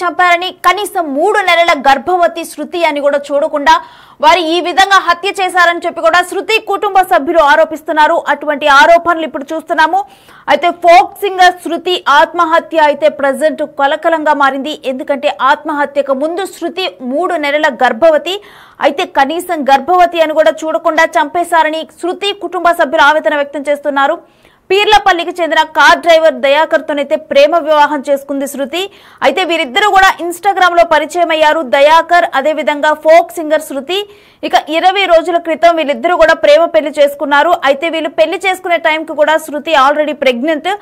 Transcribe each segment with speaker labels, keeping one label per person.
Speaker 1: చంపారని కనీసం 3 నెలల గర్భవతి శృతి అని కూడా చూడకుండా వారు ఈ విధంగా హత్య చేశారని చెప్పి కూడా శృతి కుటుంబ సభ్యులు ఆరోపిస్తున్నారు. అటువంటి ఆరోపణలు ఇప్పుడు చూస్తున్నాము. అయితే ఫోక్ సింగర్ శృతి ఆత్మహత్య అయితే ప్రెజెంట్ కలకలంగా మారింది. ఎందుకంటే ఆత్మహత్యకు ముందు శృతి 3 నెలల గర్భవతి అయితే కనీసం గర్భవతి అని కూడా చూడకుండా చంపేశారని శృతి కుటుంబ సభ్యులు ఆవేదన వ్యక్తం చేస్తున్నారు. పీర్లపల్లికి చెందిన కార్ డ్రైవర్ దయాకర్ తోనైతే ప్రేమ వివాహం చేసుకుంది శృతి. అయితే వీరిద్దరూ కూడా ఇన్స్టాగ్రామ్ లో పరిచయం అయ్యారు. దయాకర్ అదే విధంగా ఫోక్ సింగర్ శృతి. ఇక 20 రోజుల క్రితం వీళ్ళిద్దరూ కూడా ప్రేమ పెళ్లి చేసుకున్నారు. అయితే వీళ్ళు పెళ్లి చేసుకునే టైంకి కూడా శృతి ఆల్రెడీ ప్రెగ్నెంట్.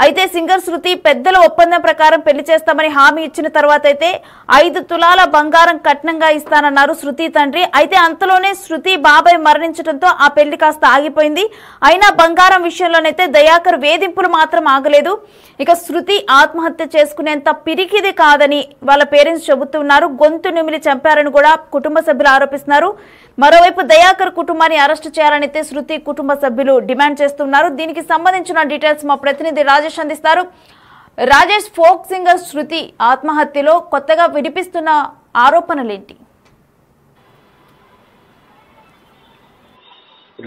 Speaker 1: అయితే సింగర్ శృతి పెద్దల ఒప్పందం ప్రకారం పెళ్లి చేస్తామని హామీ ఇచ్చిన తర్వాత అయితే 5 తులాల బంగారం కట్నంగా ఇస్తానన్నారు శృతి తండ్రి. అయితే అంతలోనే శృతి బాబాయ్ మరణించడంతో ఆ పెళ్లి కాస్త ఆగిపోయింది. అయినా బంగారం విషయంలోనైతే దయాకర్ వేధింపులు మాత్రం ఆగలేదు. ఇక శృతి ఆత్మహత్య చేసుకునేంత పిరికిది కాదని వాళ్ళ పేరెంట్స్ చెబుతున్నారు. గొంతు నిమిలి చంపారని కూడా కుటుంబ సభ్యులు ఆరోపిస్తున్నారు. మరోవైపు దయాకర్ కుటుంబాన్ని అరెస్టు చేయాలనైతే శృతి కుటుంబ సభ్యులు డిమాండ్ చేస్తున్నారు. దీనికి సంబంధించిన డీటెయిల్స్ మా ప్రతినిధి రాజేష్ అందిస్తారు. రాజేష్, ఫోక్ సింగర్ శృతి ఆత్మహత్యలో కొత్తగా వినిపిస్తున్న ఆరోపణలేంటి?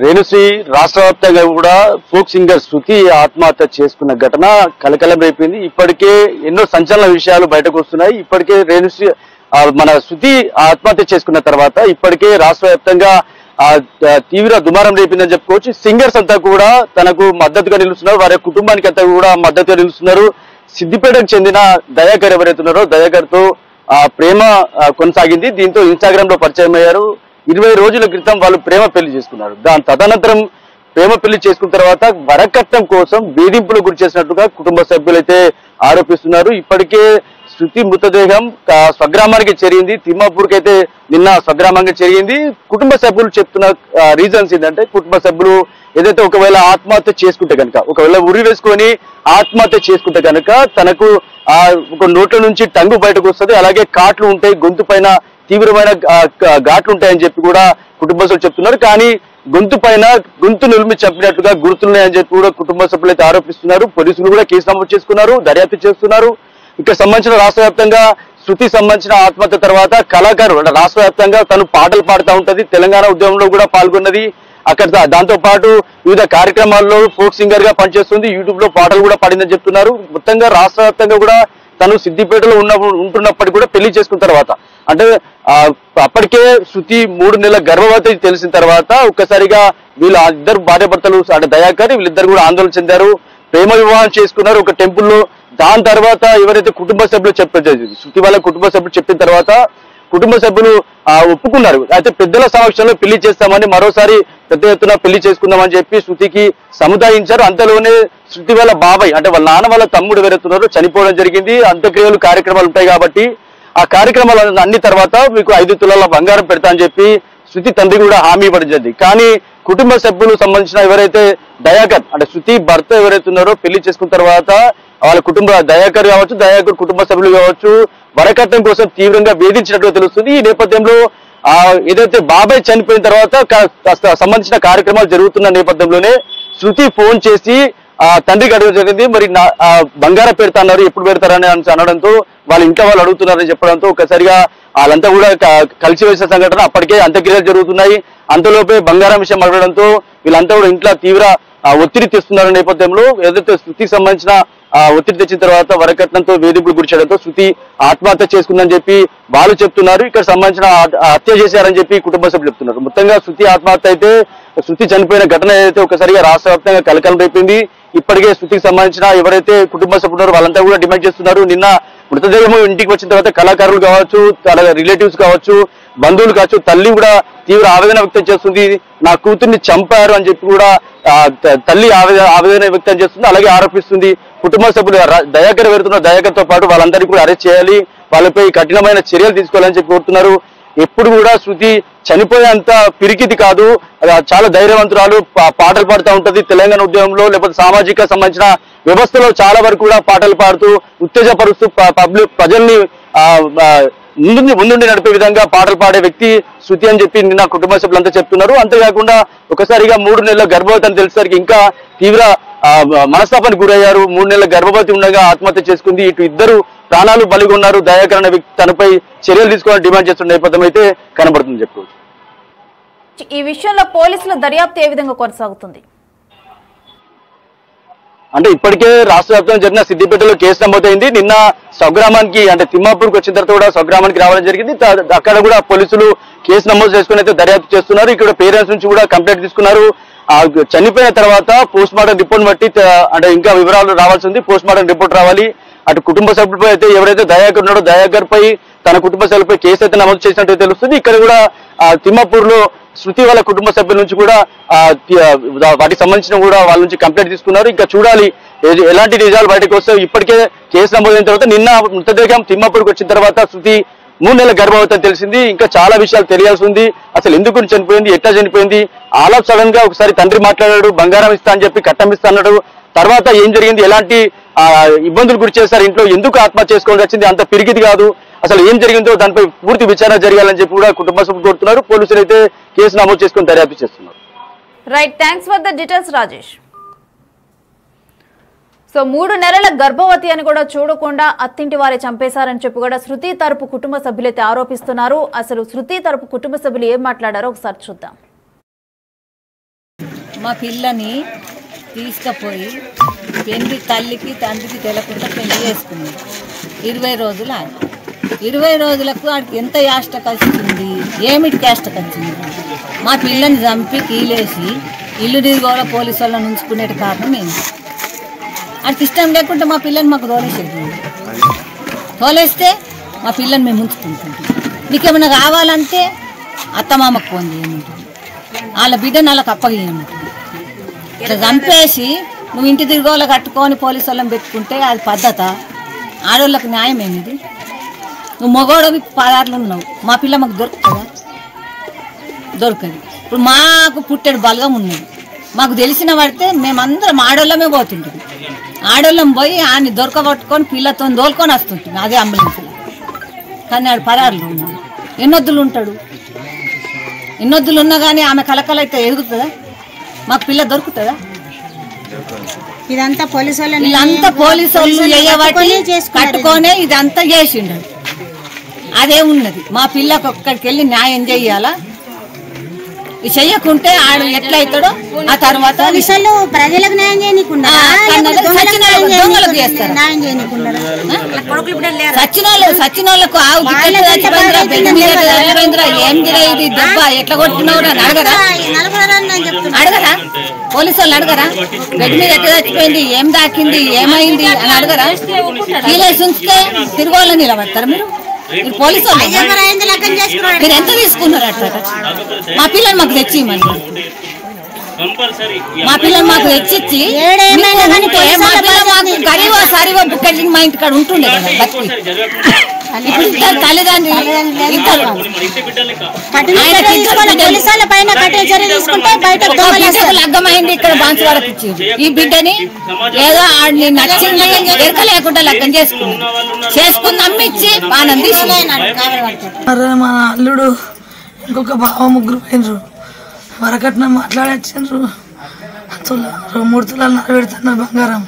Speaker 2: రేణుశ్రీ రాష్ట్ర వ్యాప్తంగా కూడా ఫోక్ సింగర్ శృతి ఆత్మహత్య చేసుకున్న ఘటన కలకలం రేపింది. ఇప్పటికే ఎన్నో సంచలన విషయాలు బయటకు వస్తున్నాయి. ఇప్పటికే రేణుశ్రీ మన శృతి ఆత్మహత్య చేసుకున్న తర్వాత ఇప్పటికే రాష్ట్ర వ్యాప్తంగా తీవ్ర దుమారం రేపిందని చెప్పుకోవచ్చు. సింగర్స్ అంతా కూడా తనకు మద్దతుగా నిలుస్తున్నారు. వారి కుటుంబానికి అంతా కూడా మద్దతుగా నిలుస్తున్నారు. సిద్దిపేటకు చెందిన దయాకర్ ఎవరైతే ఉన్నారో దయాకర్ తో ప్రేమ కొనసాగింది. దీంతో ఇన్స్టాగ్రామ్ లో పరిచయం అయ్యారు. 20 రోజుల క్రితం వాళ్ళు ప్రేమ పెళ్లి చేసుకున్నారు. దాని తదనంతరం ప్రేమ పెళ్లి చేసుకున్న తర్వాత వరకట్నం కోసం వేధింపులు గురి చేసినట్టుగా కుటుంబ సభ్యులైతే ఆరోపిస్తున్నారు. ఇప్పటికే శృతి మృతదేహం స్వగ్రామానికి చేరింది. తిమ్మాపూర్కి అయితే నిన్న స్వగ్రామానికి చేరింది. కుటుంబ సభ్యులు చెప్తున్న రీజన్స్ ఏంటంటే, కుటుంబ సభ్యులు ఏదైతే ఒకవేళ ఆత్మహత్య చేసుకుంటే కనుక, ఒకవేళ ఉరి వేసుకొని ఆత్మహత్య చేసుకుంటే కనుక తనకు ఒక నోట్ల నుంచి టంగు బయటకు వస్తుంది, అలాగే కాట్లు ఉంటాయి, గొంతు పైన తీవ్రమైన ఘాట్లు ఉంటాయని చెప్పి కూడా కుటుంబ సభ్యులు చెప్తున్నారు. కానీ గొంతు నిలిమి చంపినట్టుగా గుర్తున్నాయని చెప్పి కూడా కుటుంబ సభ్యులు అయితే ఆరోపిస్తున్నారు. పోలీసులు కూడా కేసు నమోదు చేసుకున్నారు, దర్యాప్తు చేస్తున్నారు. ఇక్కడ సంబంధించిన రాష్ట్ర వ్యాప్తంగా శృతి సంబంధించిన ఆత్మహత్య తర్వాత కళాకారు రాష్ట్ర వ్యాప్తంగా తను పాటలు పాడుతూ ఉంటది. తెలంగాణ ఉద్యమంలో కూడా పాల్గొన్నది. అక్కడ దాంతో పాటు వివిధ కార్యక్రమాల్లో ఫోక్ సింగర్ గా పనిచేస్తుంది. యూట్యూబ్ లో పాటలు కూడా పాడిందని చెప్తున్నారు. మొత్తంగా రాష్ట్ర వ్యాప్తంగా కూడా తను సిద్దిపేటలో ఉంటున్నప్పటికీ కూడా పెళ్లి చేసుకున్న తర్వాత, అంటే అప్పటికే శృతి 3 నెలల గర్భవతి తెలిసిన తర్వాత ఒక్కసారిగా వీళ్ళు ఇద్దరు భార్యాభర్తలు అంటే దయాకర్ వీళ్ళిద్దరు కూడా ఆందోళన చెందారు. ప్రేమ వివాహం చేసుకున్నారు ఒక టెంపుల్లో. దాని తర్వాత ఎవరైతే కుటుంబ సభ్యులు చెప్పారు, శృతి వాళ్ళ కుటుంబ సభ్యులు చెప్పిన తర్వాత కుటుంబ సభ్యులు ఒప్పుకున్నారు. అయితే పెద్దల సమక్షంలో పెళ్లి చేస్తామని, మరోసారి పెద్ద ఎత్తున పెళ్లి చేసుకుందామని చెప్పి శృతికి సముదాయించారు. అంతలోనే శృతి వాళ్ళ బాబాయ్ అంటే వాళ్ళ నాన్న వాళ్ళ తమ్ముడు ఎవరైతున్నారో చనిపోవడం జరిగింది. అంత్యక్రియలు కార్యక్రమాలు ఉంటాయి కాబట్టి ఆ కార్యక్రమాలు అన్ని తర్వాత మీకు 5 తులాల బంగారం పెడతా అని చెప్పి శృతి తండ్రి కూడా హామీ ఇవ్వడం. కానీ కుటుంబ సభ్యులు సంబంధించిన ఎవరైతే దయాకర్ అంటే శృతి భర్త ఎవరైతే ఉన్నారో పెళ్లి చేసుకున్న తర్వాత వాళ్ళ దయాకర్ కావచ్చు, దయాకర్ కుటుంబ సభ్యులు కావచ్చు వరకట్నం కోసం తీవ్రంగా వేధించినట్టుగా తెలుస్తుంది. ఈ నేపథ్యంలో ఏదైతే బాబాయ్ చనిపోయిన తర్వాత సంబంధించిన కార్యక్రమాలు జరుగుతున్న నేపథ్యంలోనే శృతి ఫోన్ చేసి తండ్రికి అడగడం జరిగింది. మరి బంగారం పెడతా అన్నారు, ఎప్పుడు పెడతారని అనడంతో వాళ్ళ ఇంట్లో వాళ్ళు అడుగుతున్నారని చెప్పడంతో ఒకసారిగా వాళ్ళంతా కూడా కలిసి వేసిన సంఘటన. అప్పటికే అంత్యక్రియలు జరుగుతున్నాయి. అంతలోపే బంగారం విషయం అడగడంతో వీళ్ళంతా కూడా ఇంట్లో తీవ్ర ఒత్తిడి తెస్తున్న నేపథ్యంలో ఏదైతే శృతికి సంబంధించిన ఒత్తిడి తెచ్చిన తర్వాత వరకట్నంతో వేధింపులు గురి చేయడంతో శృతి ఆత్మహత్య చేసుకుందని చెప్పి వాళ్ళు చెప్తున్నారు. ఇక్కడ సంబంధించిన హత్య చేశారని చెప్పి కుటుంబ సభ్యులు చెప్తున్నారు. మొత్తంగా శృతి ఆత్మహత్య అయితే శృతి చనిపోయిన ఘటన ఏదైతే ఒకసారిగా రాష్ట్ర వ్యాప్తంగా కలకలం రేపింది. ఇప్పటికే శృతికి సంబంధించిన ఎవరైతే కుటుంబ సభ్యులు వాళ్ళంతా కూడా డిమాండ్ చేస్తున్నారు. నిన్న మృతదేహం ఇంటికి వచ్చిన తర్వాత కళాకారులు కావచ్చు, రిలేటివ్స్ కావచ్చు, బంధువులు కావచ్చు, తల్లి కూడా తీవ్ర ఆవేదన వ్యక్తం చేస్తుంది. నా కూతుర్ని చంపారు అని చెప్పి కూడా తల్లి ఆవేదన వ్యక్తం చేస్తుంది, అలాగే ఆరోపిస్తుంది. కుటుంబ సభ్యులు దయాకర్ ఎవరుతున్న దయాకర్తో పాటు వాళ్ళందరినీ కూడా అరెస్ట్ చేయాలి, వాళ్ళపై కఠినమైన చర్యలు తీసుకోవాలని చెప్పి కోరుతున్నారు. ఎప్పుడు కూడా శృతి చనిపోయేంత పిరికిది కాదు, చాలా ధైర్యవంతురాలు, పాటలు పాడుతూ ఉంటది. తెలంగాణ ఉద్యమంలో లేకపోతే సామాజిక సంబంధించిన వ్యవస్థలో చాలా వరకు కూడా పాటలు పాడుతూ ఉత్తేజపరుస్తూ ప్రజల్ని ముందుండి నడిపే విధంగా పాటలు పాడే వ్యక్తి శృతి అని చెప్పి నిన్న కుటుంబ సభ్యులంతా చెప్తున్నారు. అంతేకాకుండా ఒకసారిగా 3 నెలల గర్భవతి అని తెలిసేసరికి ఇంకా తీవ్ర మనస్తాపానికి గురయ్యారు. 3 నెలల గర్భవతి ఉండగా ఆత్మహత్య చేసుకుంది. ఇటు ఇద్దరు ప్రాణాలు బలిగొన్నారు. దయాకర్ అనే వ్యక్తి తనపై చర్యలు తీసుకోవాలని డిమాండ్ చేస్తున్న నేపథ్యం అయితే కనబడుతుంది చెప్పుకోవచ్చు.
Speaker 1: ఈ విషయంలో పోలీసుల దర్యాప్తు ఏ విధంగా కొనసాగుతుంది?
Speaker 2: అంటే ఇప్పటికే రాష్ట్ర వ్యాప్తంగా జరిగిన సిద్దిపేటలో కేసు నమోదైంది. నిన్న స్వగ్రామానికి అంటే తిమ్మాపూర్కి వచ్చిన తర్వాత కూడా స్వగ్రామానికి రావడం జరిగింది. అక్కడ కూడా పోలీసులు కేసు నమోదు చేసుకుని అయితే దర్యాప్తు చేస్తున్నారు. ఇక్కడ పేరెంట్స్ నుంచి కూడా కంప్లైంట్ తీసుకున్నారు. చనిపోయిన తర్వాత పోస్ట్ మార్టం రిపోర్ట్ బట్టి అంటే ఇంకా వివరాలు రావాల్సి ఉంది. పోస్ట్ మార్టం రిపోర్ట్ రావాలి. అటు కుటుంబ సభ్యులపై అయితే ఎవరైతే దయాకర్ ఉన్నాడో దయాకర్ పై తన కుటుంబ సభ్యులపై కేసు అయితే నమోదు చేసినట్టు తెలుస్తుంది. ఇక్కడ కూడా తిమ్మాపూర్ లో శృతి వాళ్ళ కుటుంబ సభ్యుల నుంచి కూడా వాటికి సంబంధించిన కూడా వాళ్ళ నుంచి కంప్లైంట్ తీసుకున్నారు. ఇంకా చూడాలి ఎలాంటి నిజాలు బయటకు వస్తాయి. ఇప్పటికే కేసు నమోదైన తర్వాత నిన్న మృతదేహం తిమ్మాపూర్కి వచ్చిన తర్వాత శృతి 3 నెలల గర్భవతి అని తెలిసింది. ఇంకా చాలా విషయాలు తెలియాల్సి ఉంది. అసలు ఎందుకు చనిపోయింది, ఎట్లా చనిపోయింది, ఆల్ ఆఫ్ సడన్ గా ఒకసారి తండ్రి మాట్లాడాడు, బంగారం ఇస్తా అని చెప్పి కట్టం ఇస్తా అన్నాడు. తర్వాత ఏం జరిగింది, ఎలాంటి ఇబ్బందులు గురి చేశారు, ఇంట్లో ఎందుకు ఆత్మహత్య చేసుకోవాల్సి వచ్చింది, అంత పిరిగిది కాదు, అసలు ఏం జరిగిందో దానిపై పూర్తి విచారణ జరగాలని చెప్పి కూడా కుటుంబ సభ్యులు కోరుతున్నారు. పోలీసులు అయితే కేసు నమోదు చేసుకుని దర్యాప్తు చేస్తున్నారు.
Speaker 1: Right, thanks for the details Rajesh. So 3 నెలల గర్భవతి అని కూడా చూడకుండా అత్తింటి వారే చంపేశారని చెప్పి కూడా శృతి తరపు కుటుంబ సభ్యులైతే ఆరోపిస్తున్నారు. అసలు శృతి తరపు కుటుంబ సభ్యులు ఏం మాట్లాడారో ఒకసారి చూద్దాం.
Speaker 3: మా పిల్లని తీసుకుపోయి పెళ్లి తల్లికి తండ్రికి తెలకుండా పెళ్లి చేసుకున్నాడు. 20 రోజులు 20 రోజులకు వాడికి ఎంత యాష్టకు వచ్చింది, ఏమిటి యాష్టకు వచ్చింది. మా పిల్లని చంపి కీలేసి ఇల్లు తిరిగోలా పోలీసు వాళ్ళని ఉంచుకునే కారణం ఏంటి? వాడికి ఇష్టం లేకుంటే మా పిల్లని మాకు తోలేసేది. తోలేస్తే మా పిల్లని మేము ఉంచుకుంటాం. నీకేమైనా కావాలంటే అత్తమామకు ఫోన్ చేయమంటుంది, వాళ్ళ బిడ్డను వాళ్ళకి అప్పగేయమంటుంది. ఇట్లా చంపేసి నువ్వు ఇంటి తిరిగోలా కట్టుకొని పోలీసు వాళ్ళని పెట్టుకుంటే అది పద్ధత? ఆడవాళ్ళకి న్యాయం ఏమిది? నువ్వు మగోడవి 16 ఉన్నావు, మా పిల్ల మాకు దొరుకుతుందా? దొరకదు. ఇప్పుడు మాకు పుట్టెడు బలగం ఉన్నది, మాకు తెలిసిన పడితే మేమందరం ఆడోళ్ళమే పోతుంటుంది. ఆడోళ్ళం పోయి ఆయన్ని దొరకబట్టుకొని పిల్లతో దోలుకొని వస్తుంటుంది అదే అంబులెన్స్లో. కానీ ఆడు 16 ఉన్నాడు. ఎన్నొద్దులు ఉంటాడు? ఎన్నొద్దులు ఉన్నా కానీ ఆమె కలకలైతే ఎదుగుతుందా? మాకు పిల్ల దొరుకుతుందా?
Speaker 4: ఇదంతా పోలీసు
Speaker 3: వాళ్ళు కట్టుకొనే ఇదంతా చేసిండు. అదే ఉన్నది. మా పిల్లకు ఒక్కడికి వెళ్ళి న్యాయం చెయ్యాలా? ఇది చెయ్యకుంటే ఆడు ఎట్లయితాడో ఆ తర్వాత
Speaker 4: ప్రజలకు న్యాయం చేయకుండా
Speaker 3: సచ్చినోళ్ళకు ఏంది దెబ్బ ఎట్లా కొట్టినవు అని అడగరా? అడగరా? పోలీసు వాళ్ళు అడగరా? బెడ్ మీద ఎట్లా చచ్చిపోయింది, ఏం దాకింది, ఏమైంది అని అడగరా? కీలేసి ఉంచితే తిరుగోళ్ళని నిలబడతారు మీరు? పోలీసు మీరు ఎంత తీసుకున్నారు? అట్లా మా పిల్లలు మాకు తెచ్చిమని, మా పిల్లలు మాకు తెచ్చిచ్చి గరీబో సరివో బుక్కడికి మా ఇంటికాడ ఉంటుండే కదా బతికి. ఇప్పుడు ఇద్దరు తల్లిదండ్రులు లగ్గమైంది ఇక్కడ బాన్సువాడకి ఇచ్చింది. ఈ బిడ్డని ఏదో ఆడిని నచ్చింది ఎరక లేకుండా లగ్గం చేసుకుని అమ్మిచ్చి బాణం తీసుకున్నాడు.
Speaker 5: మా అల్లుడు ఇంకొక బావ ముగ్గురు పోయినరు, వరకట్నం మాట్లాడచ్చిండ్రు. 3 తులాలు నరబెడుతున్నారు బంగారం.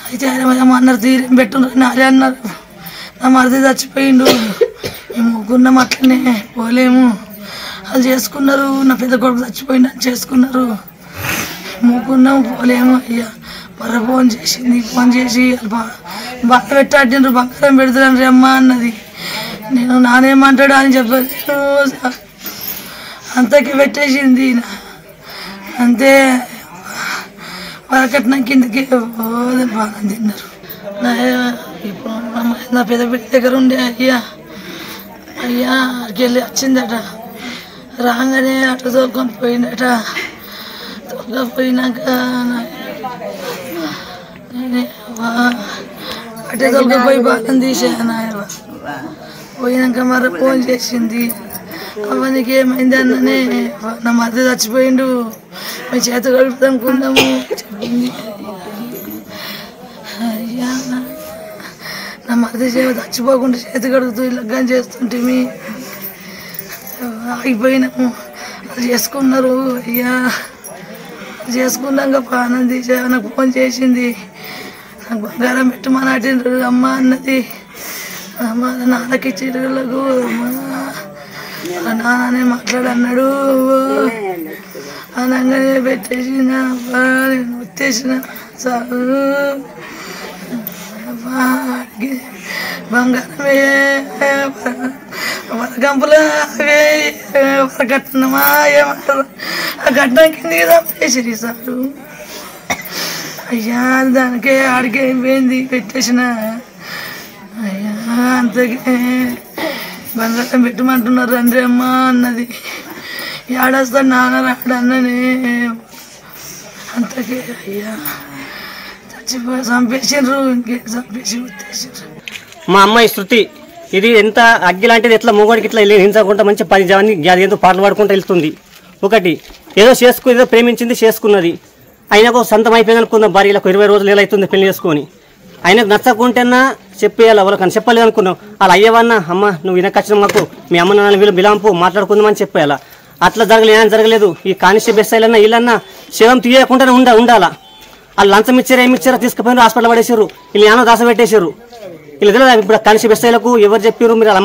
Speaker 5: అయితే ఆయన మా అన్నారు తీరేం పెట్టున్నారు, నారే అన్నారు. నా మరిది చచ్చిపోయిండు, మేము ముగ్గురున్నాం, అట్లనే పోలేము. వాళ్ళు చేసుకున్నారు, నా పెద్ద కొడుకు చచ్చిపోయిండు అని చేసుకున్నారు, ముగ్గురున్నాం పోలేము. అయ్యా మరో ఫోన్ చేసి బాగా పెట్టాడిండ్రు, బంగారం పెడుతున్నాను రే అమ్మ అన్నది. నేను నానేమంటాడు అని చెప్పలేదు, అంతకి పెట్టేసింది. అంతే వరకట్నం కిందకి బాగా తిన్నారు. ఇప్పుడు నా పెద్ద బిడ్డ దగ్గర ఉండే అయ్యా అక్కడికి వెళ్ళి వచ్చిందట. రాగానే అటు తోలుకొని పోయిందట. తోలుకపోయినాక అటే తోలుకపోయి బాగా తీసాను. పోయినాక మరి ఫోన్ చేసింది, అవనికి ఏమైంది అన్ననే, నా మధ్య చచ్చిపోయిండు, మేము చేత కలుపుతానుకున్నాము చెప్పింది. అయ్యా నా మధ్య చచ్చిపోకుండా చేతి కడుగుతూ లగ్గం చేస్తుంటే ఆగిపోయినాము. అది చేసుకున్నారు. అయ్యా చేసుకున్నాక పానం తీసా, నాకు ఫోన్ చేసింది, నాకు బంగారం పెట్టమని అటిండ్రు అమ్మ అన్నది. మా నాన్నకి చిరులకు నాన్ననే మాట్లాడన్నాడు అనగానే పెట్టేసిన నేను వచ్చేసిన సార్ బంగారం వరగంపులో వరకట్నమా ఏమంటారు ఆ గడ్డం కిందకి తప్పేసిరి సారు అయ్యా దానికే ఆడికి అయిపోయింది పెట్టేసిన అయ్యా అంతకే బంగారం పెట్టమంటున్నారు రండి అమ్మ అన్నది ఏడొస్తాడు నాన్న రాడు అన్ననే అంతకే అయ్యా చచ్చిపోయి చంపేసిండ్రు ఇంకే చంపేసి ఉత్తేసిండ్రు.
Speaker 6: మా అమ్మాయి శృతి ఇది ఎంత అగ్గి లాంటిది ఎట్లా మూగోడికి ఇట్లా హింసకుండా మంచి 10 మంది ఎంతో పాటలు పాడుకుంటూ వెళ్తుంది. ఒకటి ఏదో ఏదో ప్రేమించింది చేసుకున్నది ఆయనకు సొంతం అయిపోయింది అనుకుందాం. భార్యలకు 20 రోజులు ఎలా అవుతుంది పెళ్లి చేసుకొని ఆయనకు నచ్చకుంటేనా చెప్పేయాలి వాళ్ళకని చెప్పలేదు అనుకున్నాం. వాళ్ళ అయ్యవన్నా అమ్మ నువ్వు వినకొచ్చిన మాకు మీ అమ్మ నాన్న వీళ్ళు బిలాంపు మాట్లాడుకుందామని చెప్పేయాలా. అట్లా జరగలేదు. ఈ కానిస్టేబుల్ ఎస్ఐలన్నా వీళ్ళన్నా శవం తీయకుండానే ఉండాలా. వాళ్ళు లంచం ఇచ్చారు ఏమిచ్చారో తీసుకుపోయినారు హాస్పిటల్ పడేసారు. వీళ్ళు ఏమో దాస పెట్టేశారు. వీళ్ళు తెలియదు ఇప్పుడు కానిస్టేబుల్ ఎస్ఐలకు ఎవరు చెప్పారు మీరు వాళ్ళ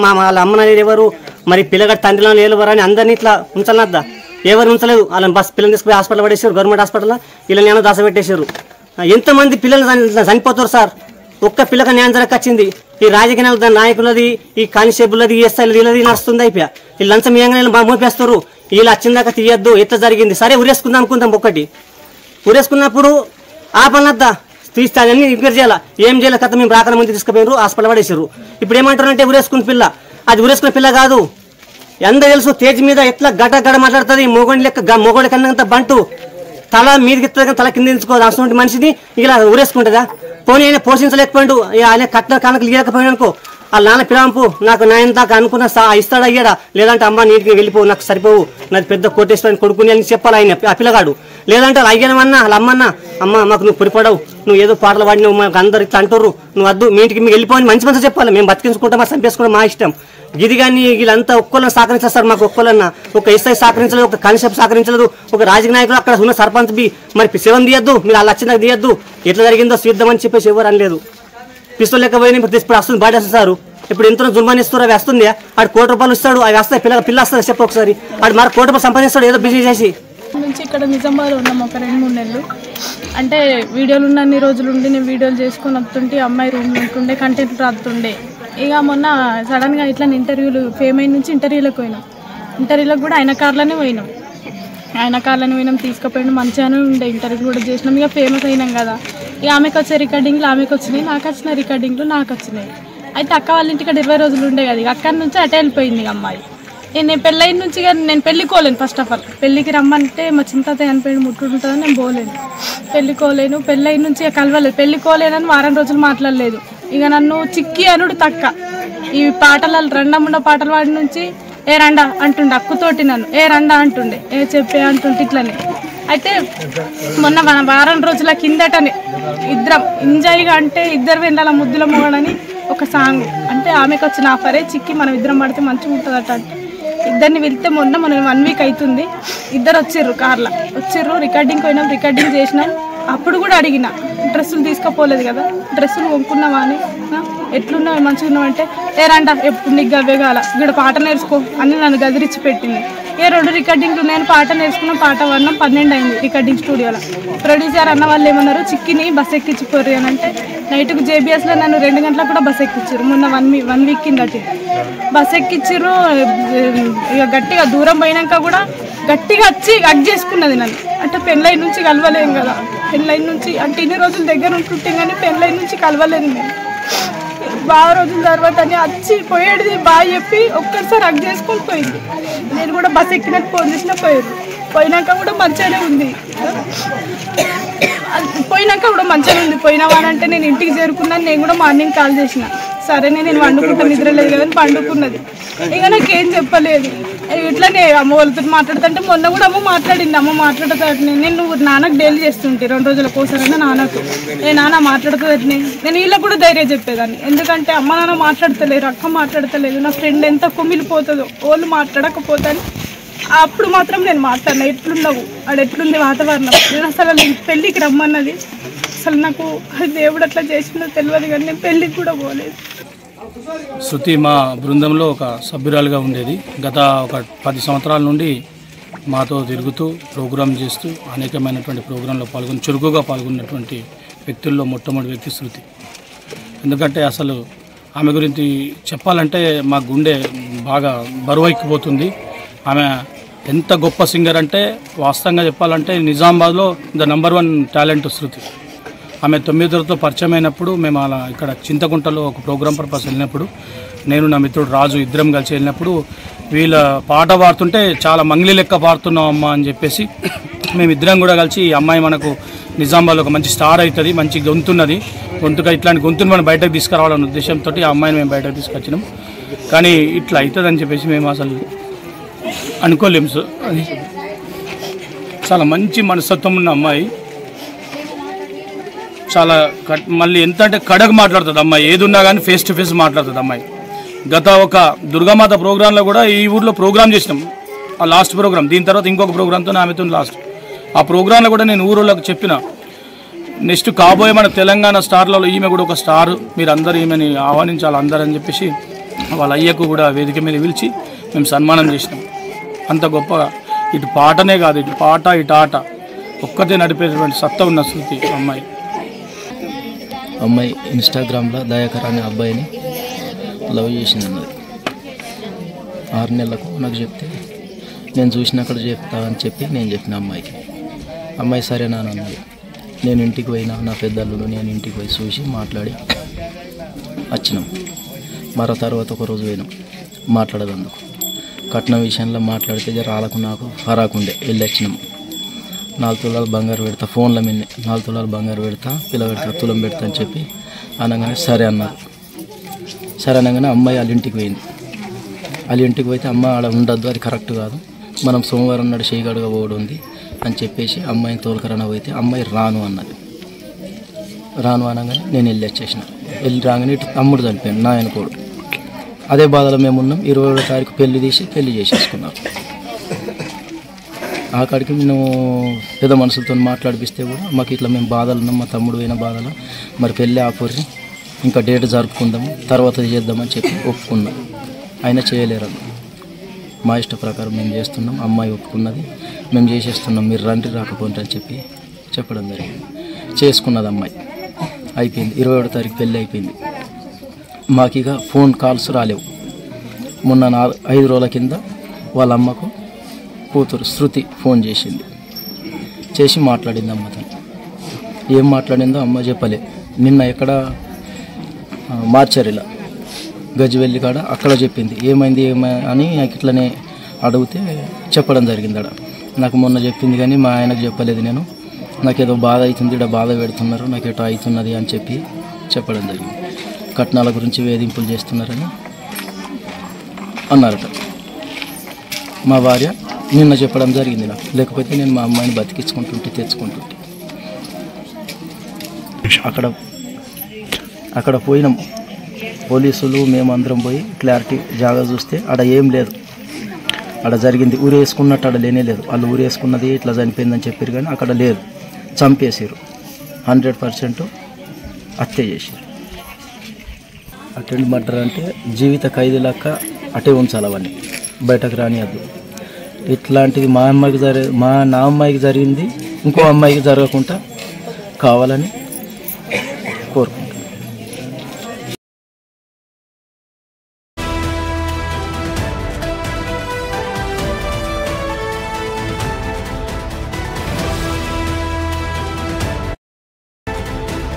Speaker 6: అమ్మ నాన్న ఎవరు మరి పిల్లగాడు తండ్రిలో లేవరు అని అందరినీ ఇట్లా ఉంచాలన్నద్దా ఎవరు ఉంచలేదు. వాళ్ళని పిల్లలు తీసుకుపోయి హాస్పిటల్ పడేసారు గవర్నమెంట్ హాస్పిటల్లో. వీళ్ళని ఏమో దాస పెట్టేశారు. ఎంతమంది పిల్లలు చనిపోతారు సార్. ఒక్క పిల్లగా న్యాయం జరగచ్చింది. ఈ రాజకీయ నాయకులది ఈ కానిస్టేబుల్ది ఈ ఎస్ఐలు వీళ్ళది నడుస్తుంది అయిపోయా. వీళ్ళు లంచం ఏంగా మోపేస్తారు. వీళ్ళు వచ్చిందాక తీయద్దు ఎట్లా జరిగింది సరే ఉరేసుకుందాం అనుకుందాం. ఒకటి ఉరేసుకున్నప్పుడు ఆపనద్దా తీస్తే అన్నీ ఎంక్వైరీ చేయాలా. ఏం చేయాలి కథ మేము రాకన ముందు తీసుకుపోయారు హాస్పిటల్ పడేసారు. ఇప్పుడు ఏమంటారంటే ఉరేసుకున్న పిల్ల అది ఉరేసుకున్న పిల్ల కాదు. ఎంత తెలుసు తేజ్ మీద ఎట్లా గడ మాట్లాడుతుంది. మొగోడి లెక్క మొగోడి కన్నంత బంటు తల మీదకి ఎత్తుంది తల కింద దించుకోదు. అసలు మనిషిని ఇలా ఉరేసుకుంటుందా. పోనీ ఆయన పోషించలేకపోయాడు ఆయన కట్న కానకు ఇవ్వకపోయాడు అనుకో వాళ్ళ నాన్న పిలాంపు నాకు నాయన దాకా అనుకున్న ఇస్తాడు అయ్యాడా లేదంటే అమ్మ నీటికి వెళ్ళిపోవు నాకు సరిపోవు నాది పెద్ద కోటేశ్వరాన్ని కొడుకుని అని చెప్పాలి ఆయన ఆ పిల్లగాడు. లేదంటే వాళ్ళ అయ్యానమన్నా వాళ్ళ అమ్మన్నా అమ్మ మాకు నువ్వు పొడిపడవు నువ్వు ఏదో పాటలు పాడి నువ్వు మాకు అందరు ఇట్లా అంటారు నువ్వు వద్దు మీ ఇంటికి మీకు వెళ్ళిపోయి మంచి మంచి చెప్పాలి. మేము బతికించుకుంటాం మా చంపేసుకోవడం మా ఇష్టం. ఇది కానీ వీళ్ళంతా ఒక్కళ్ళని సహకరించేస్తారు. మాకు ఒక్కళ్ళన్నా ఒక ఎస్ఐ సహకరించలేదు ఒక కానిస్టేబుల్ సహకరించలేదు ఒక రాజకీయ నాయకులు అక్కడ ఉన్న సర్పంచ్ బి మరి శివం తీయద్దు మీరు వాళ్ళు వచ్చినాక తీయద్దు ఎట్లా జరిగిందో చూద్దామని చెప్పేసి ఎవరు అనలేదు. పిస్తోల్ లెక్క పోయి ఇప్పుడు వస్తుంది బాడీ వస్తారు. ఇప్పుడు ఎంతో జుల్మాని ఇస్తారు అవి వస్తుంది ఆడు ₹1 ఇస్తాడు అవి వస్తాయి పిల్ల వస్తుంది చెప్పు ఒకసారి ఆడు మరి ₹1 సంపాదిస్తాడు ఏదో బిజినెస్ చేసి.
Speaker 7: నుంచి ఇక్కడ నిజామాబాద్ ఉన్నాం ఒక 2-3 నెలలు. అంటే వీడియోలు ఉన్నన్ని రోజులు ఉండి నేను వీడియోలు చేసుకొని వస్తుంటే అమ్మాయి రూమ్ ఉంటుండే కంటెంట్ రాస్తుండే. ఇక మొన్న సడన్గా ఇట్లా ఇంటర్వ్యూలు ఫేమ్ అయిన నుంచి ఇంటర్వ్యూలకు పోయినాం. ఇంటర్వ్యూలకు కూడా ఆయన కార్లోనే పోయినాం తీసుకుపోయినాం మంచిగానే ఉండే. ఇంటర్వ్యూ కూడా చేసినాం. ఇక ఫేమస్ అయినాం కదా. ఇక ఆమెకు వచ్చే రికార్డింగ్లు ఆమెకు వచ్చినాయి నాకు వచ్చిన రికార్డింగ్లు నాకు వచ్చినాయి. అయితే అక్క వాళ్ళ ఇంటికి 20 రోజులు ఉండే కదా. ఇక అక్కడి నుంచి అటే వెళ్ళిపోయింది అమ్మాయి. నేను పెళ్ళైన నుంచి నేను పెళ్ళికోలేను. ఫస్ట్ ఆఫ్ ఆల్ పెళ్ళికి రమ్మంటే మా చింత చనిపోయిన ముట్టుంటుందని నేను పోలేను. పెళ్ళికోలేను. పెళ్ళైన నుంచి కలవలేదు. పెళ్ళికోలేనని 1 వారం రోజులు మాట్లాడలేదు. ఇక నన్ను చిక్కి అనుడు తక్క ఈ పాటలు రండముండ పాటలు వాడి నుంచి ఏ రండా అంటుండే అక్కుతోటి నన్ను ఏ రండా అంటుండే ఏ చెప్పే అంటుంటే ఇట్లనే. అయితే మొన్న 1 వారం రోజుల కిందటనే ఇద్దరం ఎంజాయ్గా అంటే ఇద్దరు వెండాల ముద్దుల మొగడని ఒక సాంగ్ అంటే ఆమెకు వచ్చిన ఆఫరే చిక్కి మనం ఇద్దరం పడితే మంచిగా ఉంటుందట అంటే ఇద్దరిని వెళ్తే మొన్న మనం 1 వీక్ అవుతుంది. ఇద్దరు వచ్చిర్రు కార్లో వచ్చిర్రు రికార్డింగ్ పోయినాం రికార్డింగ్ చేసినాం. అప్పుడు కూడా అడిగిన డ్రెస్సులు తీసుకుపోలేదు కదా డ్రెస్సులు కొనుక్కున్నావా అని ఎట్లున్నావు మంచిగా ఉన్నావంటే ఏ రండా ఎప్పుడు నీకు గవ్వే కాల ఇక్కడ పాట నేర్చుకో అని నన్ను గదిరించి పెట్టింది. ఏ 2 రికార్డింగ్లు నేను పాట నేర్చుకున్నాం పాట పాడినాం 12 అయింది రికార్డింగ్ స్టూడియోలో. ప్రొడ్యూసర్ అన్న వాళ్ళు ఏమన్నారు చిక్కిని బస్ ఎక్కించిపోర్రు అని అంటే నైట్కు జేబీఎస్లో నన్ను 2 గంటలకు కూడా బస్ ఎక్కించారు. మొన్న 1 వీక్ కిందటి బస్ ఎక్కించారు. ఇక గట్టిగా దూరం పోయినాక కూడా గట్టిగా వచ్చి హగ్ చేసుకున్నది నన్ను. అంటే పెళ్ళైన నుంచి కలవలేము కదా. పెళ్ళైన నుంచి అంటే ఇన్ని రోజులు దగ్గర ఉంటుంటే కానీ పెళ్ళైన నుంచి కలవలేదు నేను. బాగా రోజుల తర్వాత అని వచ్చి పోయేది బాగా చెప్పి ఒక్కసారి హగ్ చేసుకొని పోయింది. నేను కూడా బస్ ఎక్కినట్టు ఫోన్ చేసినా పోయినాక కూడా మంచిగానే ఉంది. పోయినావానంటే నేను ఇంటికి చేరుకున్నాను. నేను కూడా మార్నింగ్ కాల్ చేసిన సరేనే నేను వండుకుంటా నిద్ర లేదు కదా అని పండుకున్నది. ఇక నాకేం చెప్పలేదు. ఇట్లానే అమ్మ వాళ్ళతో మాట్లాడుతుంటే మొన్న కూడా అమ్మ మాట్లాడింది. అమ్మ మాట్లాడుతుంది నేను నాన్నకు డైలీ చేస్తుంటే 2 రోజుల కోసమైనా నాన్నకు నాన్న మాట్లాడుతుంది నేను వీళ్ళకి కూడా ధైర్యం చెప్పేదాన్ని. ఎందుకంటే అమ్మ నాన్న మాట్లాడతలేరు అక్క మాట్లాడతలేదు నా ఫ్రెండ్ ఎంత కుమిలిపోతుందో వాళ్ళు మాట్లాడకపోతే అప్పుడు మాత్రం నేను మాట్లాడినా ఎట్లున్నావు ఆడ ఎట్లుంది వాతావరణం. నేను అసలు పెళ్ళికి రమ్మన్నది అసలు నాకు దేవుడు అట్లా చేసిందో తెలియదు కానీ నేను పెళ్ళికి కూడా పోలేదు.
Speaker 8: శృతి మా బృందంలో ఒక సభ్యురాలుగా ఉండేది. గత ఒక 10 సంవత్సరాల నుండి మాతో తిరుగుతూ ప్రోగ్రాం చేస్తూ అనేకమైనటువంటి ప్రోగ్రాంలో చురుకుగా పాల్గొన్నటువంటి వ్యక్తుల్లో మొట్టమొదటి వ్యక్తి శృతి. ఎందుకంటే అసలు ఆమె గురించి చెప్పాలంటే మా గుండె బాగా బరువెక్కిపోతుంది. ఆమె ఎంత గొప్ప సింగర్ అంటే వాస్తవంగా చెప్పాలంటే నిజామాబాద్లో ద నంబర్ 1 టాలెంట్ శృతి. ఆమె 9 పరిచయం అయినప్పుడు మేము అలా ఇక్కడ చింతకుంటలో ఒక ప్రోగ్రాం పర్పస్ వెళ్ళినప్పుడు నేను నా మిత్రుడు రాజు ఇద్దరం కలిసి వెళ్ళినప్పుడు వీళ్ళ పాట పాడుతుంటే చాలా మంగ్లీ లెక్క పాడుతున్నాం అమ్మ అని చెప్పేసి మేమిద్దరం కూడా కలిసి ఈ అమ్మాయి మనకు నిజామాబాద్లో ఒక మంచి స్టార్ అవుతుంది, మంచి గొంతున్నది, గొంతుగా ఇట్లాంటి గొంతుని మనం బయటకు తీసుకురావాలనే ఉద్దేశంతో ఆ అమ్మాయిని మేము బయటకు తీసుకొచ్చినాం. కానీ ఇట్లా అవుతుందని చెప్పేసి మేము అసలు అనుకోలేము సార్. అది చాలా మంచి మనస్తత్వం ఉన్న అమ్మాయి, చాలా మళ్ళీ ఎంత అంటే కడగ మాట్లాడుతుంది అమ్మాయి, ఏది ఉన్నా కానీ ఫేస్ టు ఫేస్ మాట్లాడుతుంది అమ్మాయి. గత ఒక దుర్గామాత ప్రోగ్రాంలో కూడా ఈ ఊర్లో ప్రోగ్రామ్ చేసినాం, ఆ లాస్ట్ ప్రోగ్రామ్. దీని తర్వాత ఇంకొక ప్రోగ్రాంతో ఆమెతో లాస్ట్. ఆ ప్రోగ్రాంలో కూడా నేను ఊరోళ్ళకి చెప్పిన, నెక్స్ట్ కాబోయే మన తెలంగాణ స్టార్లలో ఈమె కూడా ఒక స్టార్, మీరు అందరూ ఈమెని ఆహ్వానించాలి అందరూ అని చెప్పేసి వాళ్ళ అయ్యకు కూడా వేదిక మీద పిలిచి మేము సన్మానం చేసినాం. అంత గొప్పగా ఇటు పాటనే కాదు, ఇటు పాట ఇటు ఆట ఒక్కతే నడిపేటువంటి సత్తా ఉన్న శృతి అమ్మాయి.
Speaker 9: అమ్మాయి ఇన్స్టాగ్రామ్లో దయాకర్ అనే అబ్బాయిని లవ్ చేసింది అన్నది. 6 నెలలకు నాకు చెప్తే నేను చూసినక్కడ చెప్తా అని చెప్పి నేను చెప్పిన అమ్మాయికి. అమ్మాయి సరేనా అన్నది. నేను ఇంటికి పోయినా, నా పెద్దల్లుడు నేను ఇంటికి పోయి చూసి మాట్లాడి వచ్చినాం. మరో తర్వాత ఒక రోజు పోయినాం మాట్లాడేందుకు. కట్నం విషయంలో మాట్లాడితే రాలకు నాకు హరాకుండే వెళ్ళి వచ్చినాం. 4 తులాలు బంగారు పెడతా, ఫోన్ల మీద 4 తులాలు బంగారు పెడతా, పిల్ల పెడతా, తులం పెడతా అని చెప్పి అనగానే సరే అన్నారు. సరే అనగానే అమ్మాయి వాళ్ళ ఇంటికి పోయింది. వాళ్ళ ఇంటికి పోతే అమ్మ ఆడ ఉండద్దు, అది కరెక్ట్ కాదు, మనం సోమవారం నాడు చేయగడుగా పోవడం ఉంది అని చెప్పేసి అమ్మాయిని తోలుకరణ పోతే అమ్మాయి రాను అన్నది. రాను అనగానే నేను వెళ్ళి వచ్చేసిన. వెళ్ళి రాగానే ఇటు తమ్ముడు చనిపోయాను, నా ఆయనకోడు. అదే బాధలో మేము ఉన్నాం. 20వ తారీఖు పెళ్లి తీసి పెళ్లి చేసేసుకున్నాం. ఆకాడికి మేము పెద్ద మనుషులతో మాట్లాడిపిస్తే కూడా మాకు ఇట్లా మేము బాధలు ఉన్నాం, మా తమ్ముడు పోయిన బాధలు, మరి పెళ్ళి ఆపర్రి, ఇంకా డేట్ జరుపుకుందాము, తర్వాత చేద్దామని చెప్పి ఒప్పుకున్నాం. అయినా చేయలేరు. మా ఇష్ట ప్రకారం మేము చేస్తున్నాం, అమ్మాయి ఒప్పుకున్నది, మేము చేసేస్తున్నాం, మీరు రండి రాకపోండి అని చెప్పి చెప్పడం జరిగింది. చేసుకున్నది అమ్మాయి. అయిపోయింది. 21వ తారీఖు పెళ్ళి అయిపోయింది. మాకు ఇక ఫోన్ కాల్స్ రాలేవు. మొన్న 5 రోజుల కింద వాళ్ళ అమ్మకు కూతురు శృతి ఫోన్ చేసింది. చేసి మాట్లాడింది అమ్మతో. ఏం మాట్లాడిందో అమ్మ చెప్పలే. నిన్న ఎక్కడ మార్చరిలా గజ్వెల్లి కాడ అక్కడ చెప్పింది. ఏమైంది అని నాకు ఇట్లనే అడిగితే చెప్పడం జరిగింది. అక్కడ నాకు మొన్న చెప్పింది కానీ మా ఆయనకు చెప్పలేదు. నేను నాకేదో బాధ అవుతుంది, ఇక్కడ బాధ పెడుతున్నారు, నాకు ఎటో అవుతున్నది అని చెప్పి చెప్పడం జరిగింది. కట్నాల గురించి వేధింపులు చేస్తున్నారని అన్నారట. మా భార్య నిన్న చెప్పడం జరిగింది నాకు. లేకపోతే నేను మా అమ్మాయిని బతికించుకుంటుంటే తెచ్చుకుంటుంటే. అక్కడ పోయినాం పోలీసులు, మేమందరం పోయి క్లారిటీ జాగా చూస్తే ఆడ ఏం లేదు. ఆడ జరిగింది ఊరేసుకున్నట్టు ఆడ లేనే లేదు. వాళ్ళు ఊరేసుకున్నది ఇట్లా చనిపోయిందని చెప్పారు కానీ అక్కడ లేదు. చంపేసారు. 100% హత్య చేశారు. అటెండ్ మర్డర్ అంటే జీవిత ఖైదీ లెక్క అటే ఉంచాలి, అవన్నీ బయటకు రానియద్దు. ఇట్లాంటిది నా అమ్మాయికి జరిగింది, ఇంకో అమ్మాయికి జరగకుండా కావాలని